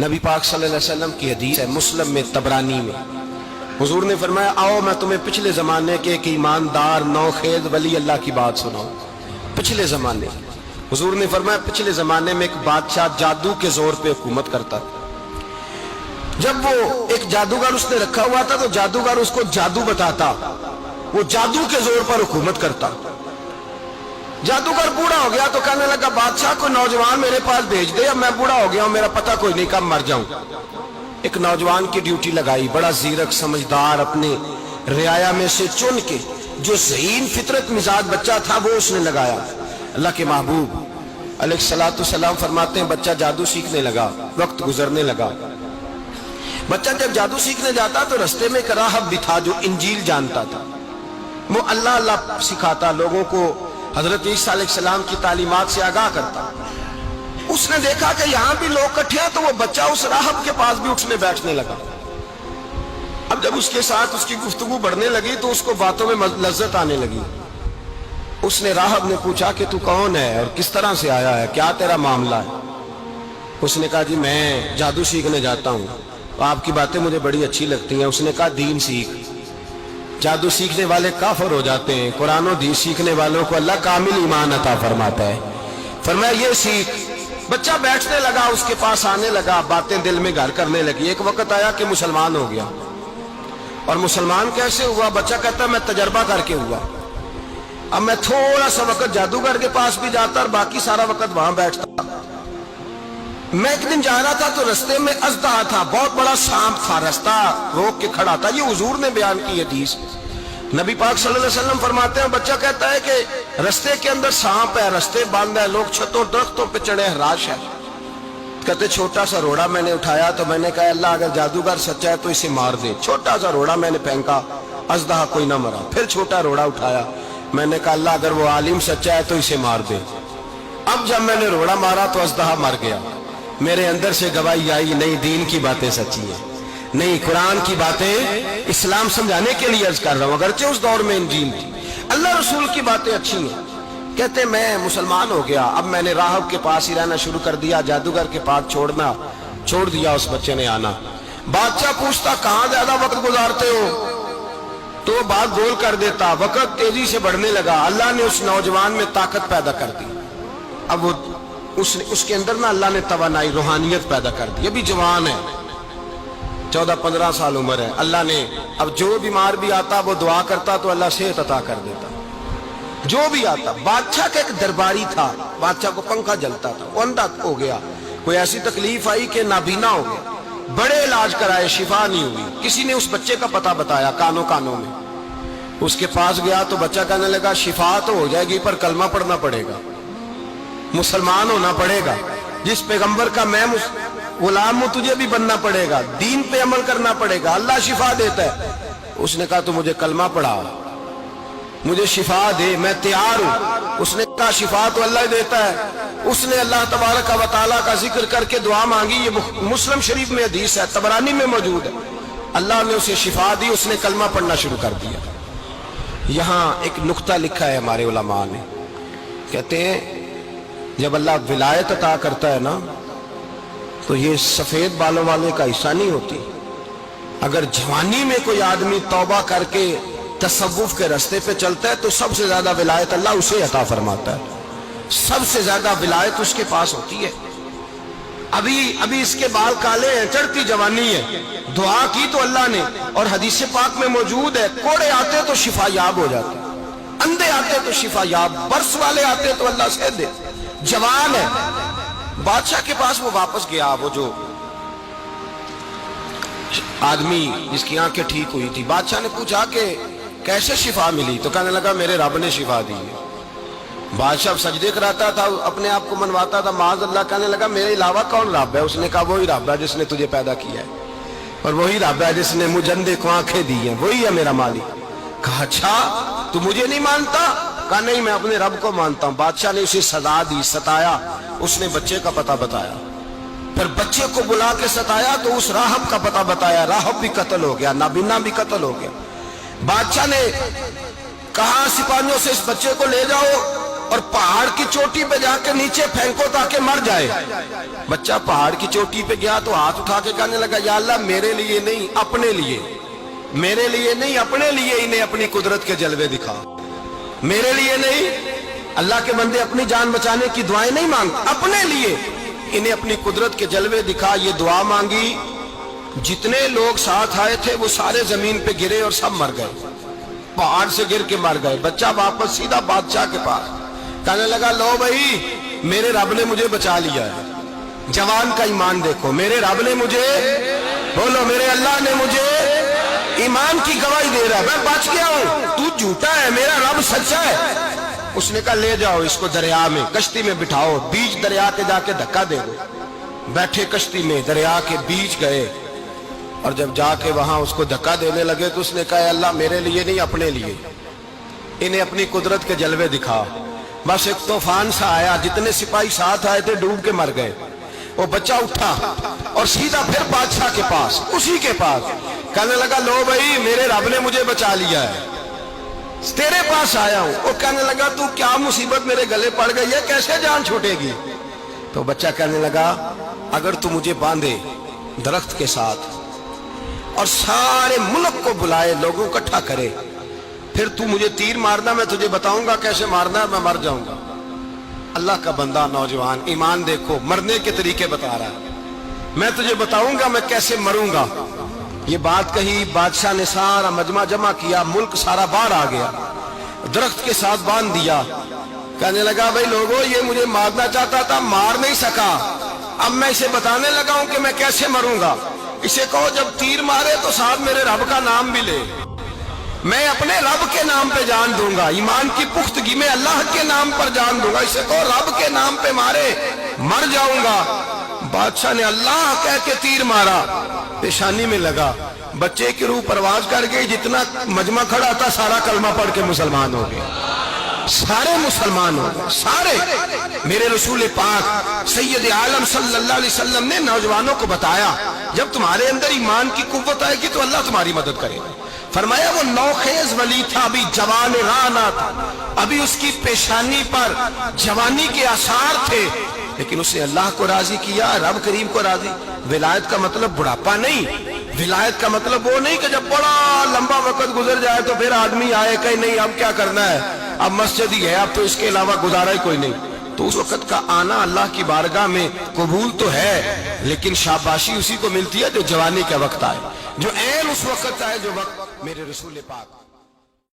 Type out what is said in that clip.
نبی پاک صلی اللہ علیہ وسلم کی حدیث ہے مسلم میں طبرانی میں، حضور نے فرمایا آؤ میں تمہیں پچھلے زمانے کے ایک ایماندار نوخیز ولی اللہ کی بات سناؤں۔ پچھلے زمانے حضور نے فرمایا پچھلے زمانے میں ایک بادشاہ جادو کے زور پہ حکومت کرتا تھا۔ جب وہ ایک جادوگر اس نے رکھا ہوا تھا تو جادوگر اس کو جادو بتاتا، وہ جادو کے زور پر حکومت کرتا۔ جادوگر بوڑھا ہو گیا تو کہنے لگا بادشاہ کو نوجوان میرے پاس بھیج دے، اب میں بوڑھا ہو گیا ہوں، میرا پتہ کوئی نہیں کب مر جاؤں۔ ایک نوجوان کی ڈیوٹی لگائی، بڑا زیرک سمجھدار، اپنے رعایا میں سے چن کے جو ذہین فطرت مزاج بچہ تھا وہ اس نے لگایا۔ اللہ کے محبوب علیہ الصلوۃ والسلام فرماتے ہیں بچہ جادو سیکھنے لگا، وقت گزرنے لگا۔ بچہ جب جادو سیکھنے جاتا تو رستے میں ایک راہب بھی تھا جو انجیل جانتا تھا، وہ اللہ اللہ سکھاتا، لوگوں کو حضرت عیسیٰ علیہ السلام کی تعلیمات سے آگاہ کرتا۔ اس نے دیکھا کہ یہاں بھی لوگ کٹھے ہیں تو وہ بچہ اس راہب کے پاس بھی اٹھنے بیٹھنے لگا۔ اب جب اس کے ساتھ اس کی گفتگو بڑھنے لگی تو اس کو باتوں میں لذت آنے لگی۔ اس نے راہب نے پوچھا کہ تو کون ہے اور کس طرح سے آیا ہے، کیا تیرا معاملہ ہے؟ اس نے کہا جی میں جادو سیکھنے جاتا ہوں، آپ کی باتیں مجھے بڑی اچھی لگتی ہیں۔ اس نے کہا دین سیکھ، جادو سیکھنے والے کافر ہو جاتے ہیں، قرآن و حدیث سیکھنے والوں کو اللہ کامل ایمان عطا فرماتا ہے۔ فرمایا یہ سیکھ۔ بچہ بیٹھنے لگا، اس کے پاس آنے لگا، باتیں دل میں گھر کرنے لگی۔ ایک وقت آیا کہ مسلمان ہو گیا، اور مسلمان کیسے ہوا؟ بچہ کہتا ہے میں تجربہ کر کے ہوا۔ اب میں تھوڑا سا وقت جادوگر کے پاس بھی جاتا اور باقی سارا وقت وہاں بیٹھتا۔ میں ایک دن جا رہا تھا تو رستے میں اژدہا تھا، بہت بڑا سانپ تھا، رستہ روک کے کھڑا تھا۔ یہ حضور نے بیان کی حدیث۔ نبی پاک صلی اللہ علیہ وسلم فرماتے ہیں بچہ کہتا ہے کہ رستے کے اندر سانپ ہے، رستے بند ہے، لوگ چھتوں درختوں پہ چڑھے، ہراش ہے۔ کہتے چھوٹا سا روڑا میں نے اٹھایا تو میں نے کہا اللہ اگر جادوگر سچا ہے تو اسے مار دے۔ چھوٹا سا روڑا میں نے پھینکا، اژدہا کوئی نہ مرا۔ پھر چھوٹا روڑا اٹھایا، میں نے کہا اللہ اگر وہ عالم سچا ہے تو اسے مار دے۔ اب جب میں نے روڑا مارا تو اژدہا مر گیا۔ میرے اندر سے گواہی آئی نہیں دین کی باتیں سچی ہیں، نہیں قرآن کی باتیں اسلام سمجھانے کے لیے عرض کر رہا ہوں، اگرچہ اس دور میں انجیل تھی، اللہ رسول کی باتیں اچھی ہیں۔ کہتے میں مسلمان ہو گیا، اب میں نے راہب کے پاس ہی رہنا شروع کر دیا، جادوگر کے پاس چھوڑ دیا اس بچے نے آنا۔ بادشاہ پوچھتا کہاں زیادہ وقت گزارتے ہو تو وہ بات گول کر دیتا، وقت تیزی سے بڑھنے لگا۔ اللہ نے اس نوجوان میں طاقت پیدا کر دی، اب وہ اس کے اندر نا اللہ نے توانائی روحانیت پیدا کر دی، ابھی جوان ہے، 14-15 سال عمر ہے۔ اللہ نے اب جو بیمار بھی آتا وہ دعا کرتا تو اللہ صحت عطا کر دیتا، جو بھی آتا۔ بادشاہ کا ایک درباری تھا، بادشاہ کو پنکھا جلتا تھا، وہ اندھا ہو گیا، کوئی ایسی تکلیف آئی کہ نابینا ہو گیا، بڑے علاج کرائے شفا نہیں ہوئی۔ کسی نے اس بچے کا پتہ بتایا کانوں میں، اس کے پاس گیا تو بچہ کہنے لگا شفا تو ہو جائے گی پر کلمہ پڑھنا پڑے گا، مسلمان ہونا پڑے گا، جس پیغمبر کا میں غلام ہوں تجھے بھی بننا پڑے گا، دین پہ عمل کرنا پڑے گا، اللہ شفا دیتا ہے۔ اس نے کہا تو مجھے کلمہ پڑھا، مجھے شفا دے، میں تیار ہوں۔ اس نے کہا شفا تو اللہ دیتا ہے۔ اس نے اللہ تبارک و تعالیٰ کا ذکر کر کے دعا مانگی، یہ مسلم شریف میں حدیث ہے، طبرانی میں موجود ہے۔ اللہ نے اسے شفا دی، اس نے کلمہ پڑھنا شروع کر دیا۔ یہاں ایک نقطہ لکھا ہے ہمارے علماء نے، کہتے ہیں جب اللہ ولایت عطا کرتا ہے نا تو یہ سفید بالوں والے کا حصہ نہیں ہوتی۔ اگر جوانی میں کوئی آدمی توبہ کر کے تصوف کے رستے پہ چلتا ہے تو سب سے زیادہ ولایت اللہ اسے عطا فرماتا ہے، سب سے زیادہ ولایت اس کے پاس ہوتی ہے۔ ابھی اس کے بال کالے ہیں، چڑھتی جوانی ہے، دعا کی تو اللہ نے، اور حدیث پاک میں موجود ہے کوڑے آتے تو شفا یاب ہو جاتے، اندھے آتے تو شفا یاب، برس والے آتے تو اللہ سے دے، جوان ہے۔ بادشاہ کے پاس وہ واپس گیا، وہ جو آدمی جس کی آنکھیں ٹھیک ہوئی تھی۔ بادشاہ نے پوچھا کہ کیسے شفا ملی؟ تو کہنے لگا میرے رب نے شفا دی ہے۔ بادشاہ سجدے کراتا تھا، اپنے آپ کو منواتا تھا، معاذ اللہ، کہنے لگا میرے علاوہ کون رب ہے؟ اس نے کہا وہی رب ہے جس نے تجھے پیدا کیا ہے، اور وہی رب ہے جس نے مجھے اندھے کو آنکھیں دی ہیں، وہی ہے میرا مالک۔ کہا اچھا تو مجھے نہیں مانتا؟ کہا نہیں میں اپنے رب کو مانتا ہوں۔ بادشاہ نے اسے سزا دی، ستایا، اس نے بچے کا پتہ بتایا، پھر بچے کو بلا کے ستایا تو اس راہب کا پتہ بتایا، راہب بھی قتل ہو گیا، نابینا بھی قتل ہو گیا۔ بادشاہ نے کہا سپاہیوں سے اس بچے کو لے جاؤ اور پہاڑ کی چوٹی پہ جا کے نیچے پھینکو تاکہ مر جائے. بچہ پہاڑ کی چوٹی پہ گیا تو ہاتھ اٹھا کے کہنے لگا یا اللہ میرے لیے نہیں اپنے لیے، میرے لیے نہیں اپنے لیے انہیں اپنی قدرت کے جلوے دکھا. میرے لیے نہیں، اللہ کے بندے اپنی جان بچانے کی دعائیں نہیں مانگ، اپنے لیے انہیں اپنی قدرت کے جلوے دکھا. یہ دعا مانگی، جتنے لوگ ساتھ آئے تھے وہ سارے زمین پہ گرے اور سب مر گئے، پہاڑ سے گر کے مر گئے. بچہ واپس سیدھا بادشاہ کے پاس کہنے لگا لو بھائی میرے رب نے مجھے بچا لیا ہے. جوان کا ایمان دیکھو، میرے رب نے مجھے، بولو میرے اللہ نے مجھے ایمان کی گواہی دے رہا ہے، میں بچ گیا ہوں، تو جھوٹا ہے، میرا رب سچا ہے. اس نے کہا لے جاؤ اس کو دریا میں، کشتی میں بٹھاؤ، بیچ دریا کے جا کے دھکا دے دو. بیٹھے کشتی میں، دریا کے بیچ گئے، اور جب جا کے وہاں اس کو دھکا دینے لگے تو اس نے کہا اللہ میرے لیے نہیں اپنے لیے انہیں اپنی قدرت کے جلوے دکھا. بس ایک طوفان سا آیا، جتنے سپاہی ساتھ آئے تھے ڈوب کے مر گئے. وہ بچہ اٹھا اور سیدھا پھر بادشاہ کے پاس، اسی کے پاس کہنے لگا لو بھائی میرے رب نے مجھے بچا لیا ہے، تیرے پاس آیا ہوں. وہ کہنے لگا تو کیا مصیبت میرے گلے پڑ گئی ہے، کیسے جان چھوٹے گی؟ تو بچہ کہنے لگا اگر تو مجھے باندھے درخت کے ساتھ اور سارے ملک کو بلائے، لوگوں کو اکٹھا کرے، پھر تو مجھے تیر مارنا، میں تجھے بتاؤں گا کیسے مارنا ہے، میں مر جاؤں گا. اللہ کا بندہ نوجوان ایمان دیکھو، مرنے کے طریقے بتا رہا ہے، میں تجھے بتاؤں گا میں کیسے مروں گا. یہ بات کہی، بادشاہ نے سارا مجمع جمع کیا، ملک سارا باہر آ گیا، درخت کے ساتھ باندھ دیا. کہنے لگا بھائی لوگوں یہ مجھے مارنا چاہتا تھا، مار نہیں سکا، اب میں اسے بتانے لگا ہوں کہ میں کیسے مروں گا. اسے کہو جب تیر مارے تو ساتھ میرے رب کا نام بھی لے، میں اپنے رب کے نام پہ جان دوں گا، ایمان کی پختگی میں اللہ کے نام پر جان دوں گا. اسے کہو رب کے نام پہ مارے، مر جاؤں گا. بادشاہ نے اللہ کہہ کے تیر مارا، پیشانی میں لگا، بچے کی روح پرواز کر گئی. جتنا مجمع کھڑا تھا سارا کلمہ پڑھ کے مسلمان ہو گئے، سارے مسلمان ہو گئے سارے. میرے رسول پاک سید عالم صلی اللہ علیہ وسلم نے نوجوانوں کو بتایا جب تمہارے اندر ایمان کی قوت آئے گی تو اللہ تمہاری مدد کرے گا. فرمایا وہ نوخیز ولی تھا، ابھی جوان رانا تھا، ابھی اس کی پیشانی پر جوانی کے آثار تھے، لیکن اس نے اللہ کو راضی کیا، رب کریم کو راضی. ولایت کا مطلب بڑھاپا نہیں، ولایت کا مطلب وہ نہیں کہ جب بڑا لمبا وقت گزر جائے تو پھر آدمی آئے کہ نہیں اب کیا کرنا ہے، اب مسجد ہی ہے، اب تو اس کے علاوہ گزارا ہی کوئی نہیں. تو اس وقت کا آنا اللہ کی بارگاہ میں قبول تو ہے، لیکن شاباشی اسی کو ملتی ہے جو جوانی کا وقت آئے، جو عین اس وقت آئے جو وقت میرے رسول پاک